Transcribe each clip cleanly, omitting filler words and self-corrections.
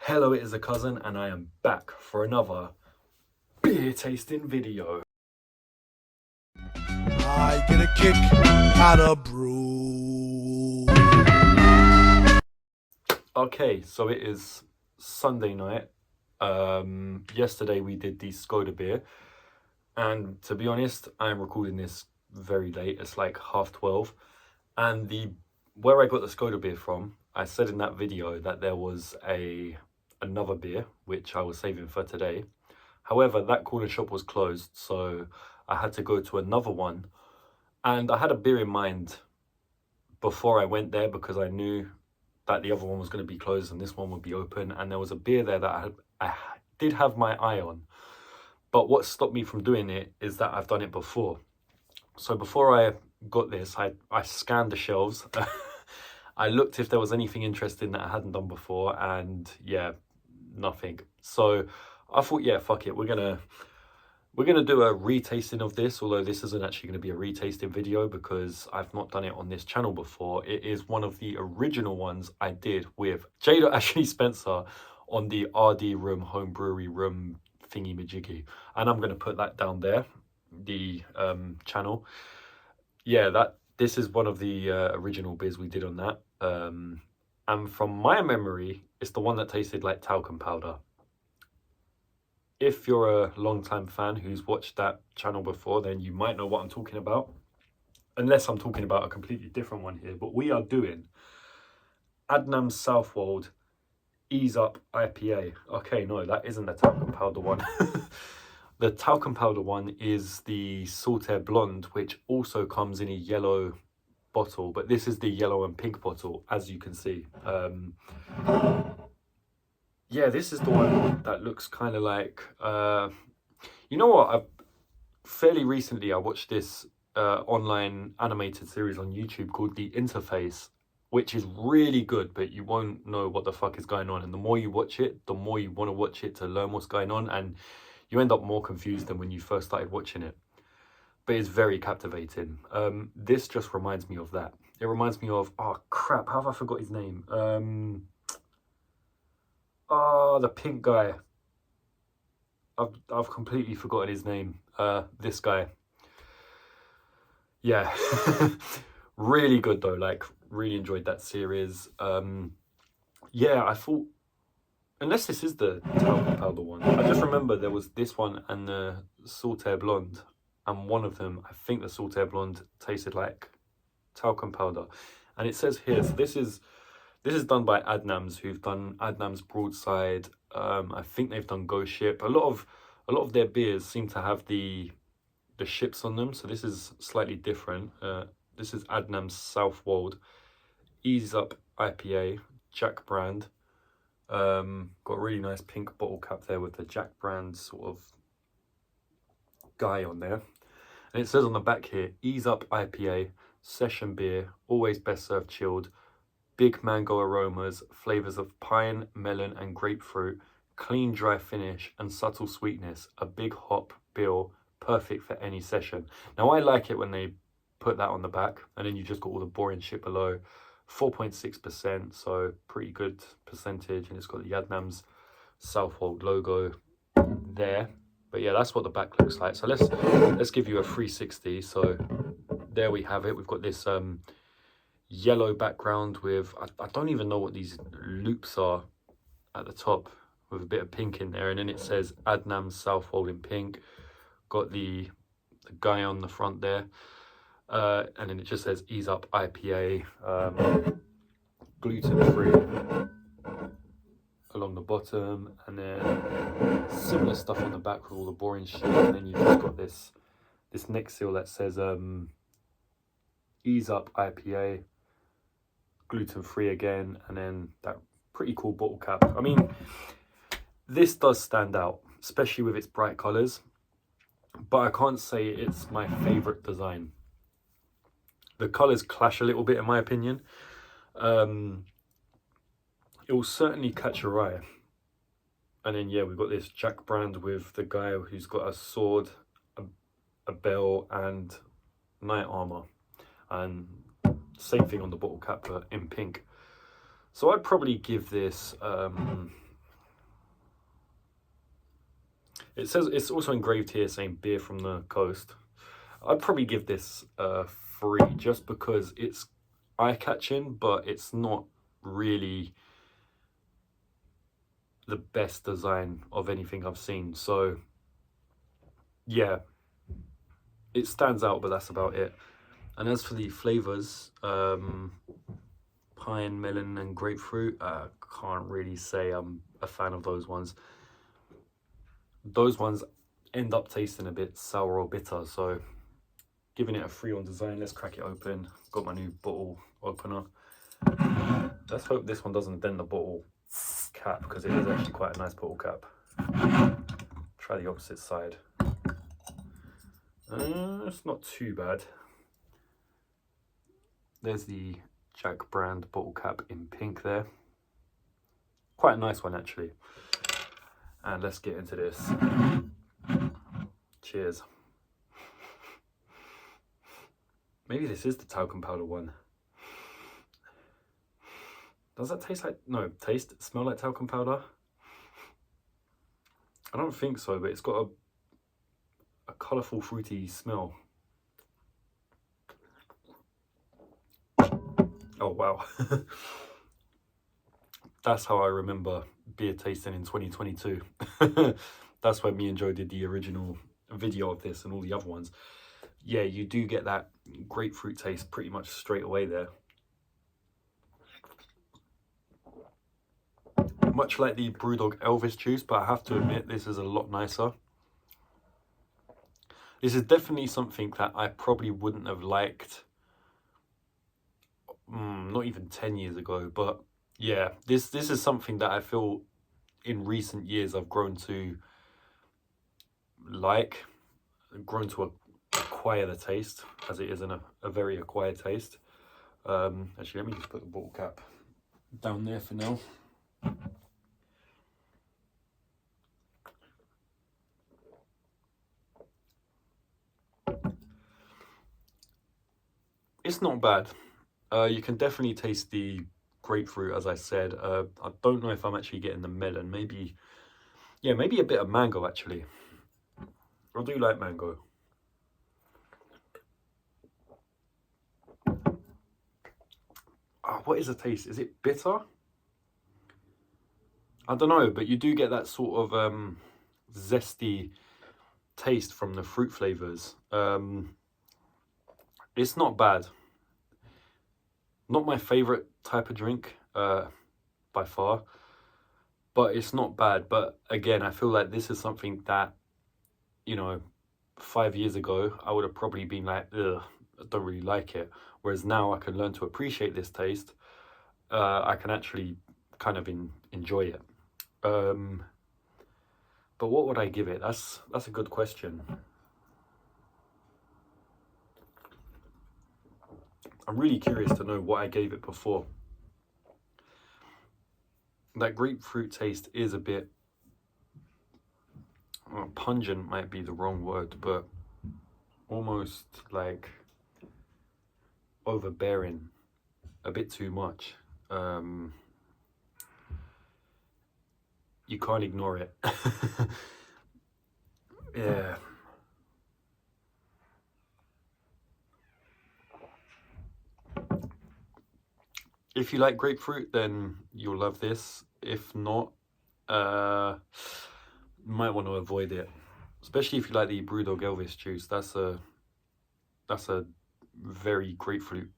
Hello, it is a cousin, and I am back for another beer tasting video. I get a kick out of brew. Okay, so it is Sunday night. Yesterday we did the Skoda beer, and to be honest, I am recording this very late. It's like 12:30, and where I got the Skoda beer from, I said in that video that there was another beer which I was saving for today. However, that corner shop was closed, so I had to go to another one. And I had a beer in mind before I went there because I knew that the other one was going to be closed and this one would be open. And there was a beer there that I did have my eye on. But what stopped me from doing it is that I've done it before. So before I got this, I scanned the shelves. I looked if there was anything interesting that I hadn't done before, and yeah, nothing. So I thought, yeah, fuck it, we're gonna do a retasting of this, although this isn't actually going to be a retasting video because I've not done it on this channel before. It is one of the original ones I did with Jada Ashley Spencer on the RD Room Home Brewery Room thingy majiggy, and I'm going to put that down there, the channel. Yeah, this is one of the original beers we did on that, and from my memory, it's the one that tasted like talcum powder. If you're a long-time fan who's watched that channel before, then you might know what I'm talking about. Unless I'm talking about a completely different one here. But we are doing Adnams Southwold Ease Up IPA. Okay, no, that isn't the talcum powder one. The talcum powder one is the Saltaire Blonde, which also comes in a yellow bottle. But this is the yellow and pink bottle, as you can see. Yeah, this is the one that looks kind of like, you know what, fairly recently I watched this online animated series on YouTube called The Interface, which is really good, but you won't know what the fuck is going on. And the more you watch it, the more you want to watch it to learn what's going on, and you end up more confused than when you first started watching it. But it's very captivating. This just reminds me of that. It reminds me of, oh crap, how have I forgot his name? The pink guy. I've completely forgotten his name. This guy. Yeah. Really good though, like really enjoyed that series. Yeah, I thought, unless this is the talcum powder one, I just remember there was this one and the Saltaire Blonde, and one of them, I think the Saltaire Blonde tasted like talcum powder. And it says here, so this is done by Adnams, who've done Adnams Broadside. I think they've done Ghost Ship. A lot of their beers seem to have the ships on them, so this is slightly different. This is Adnams Southwold Ease Up IPA, Jack brand. Got a really nice pink bottle cap there with the Jack brand sort of guy on there. And it says on the back here, Ease Up IPA, session beer, always best served chilled, big mango aromas, flavors of pine, melon and grapefruit, clean dry finish and subtle sweetness, a big hop bill, perfect for any session. Now I like it when they put that on the back, and then you just got all the boring shit below. 4.6%, so pretty good percentage, and it's got the Adnams Southwold logo there. But yeah, that's what the back looks like. So let's give you a 360. So there we have it. We've got this yellow background with, I don't even know what these loops are at the top, with a bit of pink in there, and then it says Adnams Southwold in pink. Got the guy on the front there, and then it just says Ease Up IPA, gluten free along the bottom, and then similar stuff on the back with all the boring shit, and then you've just got this neck seal that says Ease Up IPA, gluten free again, and then that pretty cool bottle cap. I mean, this does stand out, especially with its bright colors, but I can't say it's my favorite design. The colors clash a little bit in my opinion. It will certainly catch your eye. And then yeah, we've got this Jack brand with the guy who's got a sword, a bell and knight armor, and same thing on the bottle cap, but in pink. So I'd probably give this It says it's also engraved here saying beer from the coast. I'd probably give this a 3 just because it's eye-catching, but it's not really the best design of anything I've seen. So yeah, it stands out, but that's about it. And as for the flavors, pine, melon, and grapefruit, can't really say I'm a fan of those ones. Those ones end up tasting a bit sour or bitter, so giving it a 3 on design. Let's crack it open. Got my new bottle opener. Let's hope this one doesn't dent the bottle cap, because it is actually quite a nice bottle cap. Try the opposite side. It's not too bad. There's the Jack brand bottle cap in pink there. Quite a nice one, actually. And let's get into this. Cheers. Maybe this is the talcum powder one. Does that taste like... No, smell like talcum powder? I don't think so, but it's got a colourful, fruity smell. Oh, wow. That's how I remember beer tasting in 2022. That's when me and Joe did the original video of this and all the other ones. Yeah, you do get that grapefruit taste pretty much straight away there. Much like the Brewdog Elvis juice, but I have to admit this is a lot nicer. This is definitely something that I probably wouldn't have liked not even 10 years ago, but yeah, this is something that I feel in recent years I've grown to like, grown to acquire the taste, as it is a very acquired taste. Actually, let me just put the bottle cap down there for now. It's not bad. You can definitely taste the grapefruit, as I said. I don't know if I'm actually getting the melon. Maybe, yeah, maybe a bit of mango, actually. I do like mango. What is the taste? Is it bitter? I don't know, but you do get that sort of zesty taste from the fruit flavors. It's not bad. Not my favorite type of drink by far, but it's not bad. But again, I feel like this is something that, you know, 5 years ago I would have probably been like, ugh, I don't really like it. Whereas now I can learn to appreciate this taste. I can actually kind of enjoy it. But what would I give it? That's a good question. I'm really curious to know what I gave it before. That grapefruit taste is a bit pungent, might be the wrong word, but almost like overbearing, a bit too much. You can't ignore it. Yeah. If you like grapefruit, then you'll love this. If not, you might want to avoid it. Especially if you like the Brewdog Elvis juice. That's a very grapefruit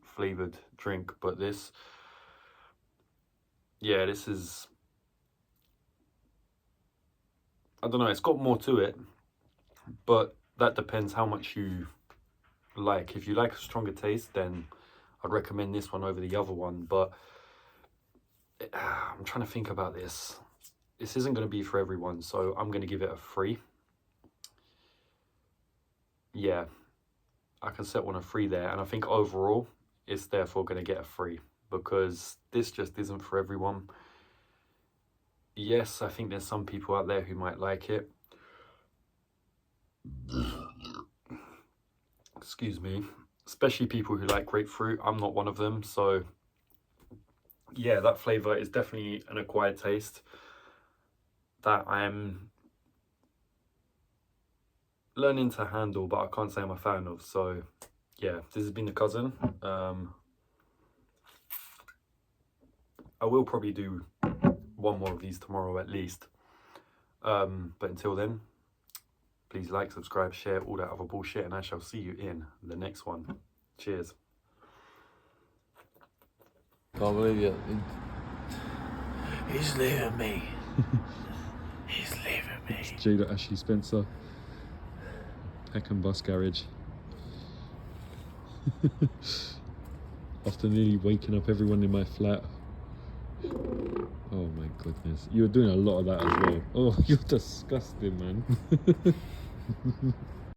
flavored drink. But this, yeah, this is, I don't know, it's got more to it, but that depends how much you like. If you like a stronger taste, then I'd recommend this one over the other one. But I'm trying to think about this. This isn't going to be for everyone, so I'm going to give it a 3. Yeah, I can set one a 3 there, and I think overall it's therefore going to get a 3 because this just isn't for everyone. Yes, I think there's some people out there who might like it. Excuse me. Especially people who like grapefruit. I'm not one of them, so yeah, that flavor is definitely an acquired taste. that I'm learning to handle, but I can't say I'm a fan of. So yeah, this has been The Cousin. I will probably do one more of these tomorrow at least. But until then, please like, subscribe, share, all that other bullshit, and I shall see you in the next one. Cheers. Can't believe it. He's leaving me. He's leaving me. It's Jada Ashley Spencer. Peckham Bus Garage. After nearly waking up everyone in my flat. Oh my goodness. You were doing a lot of that as well. Oh, you're disgusting, man.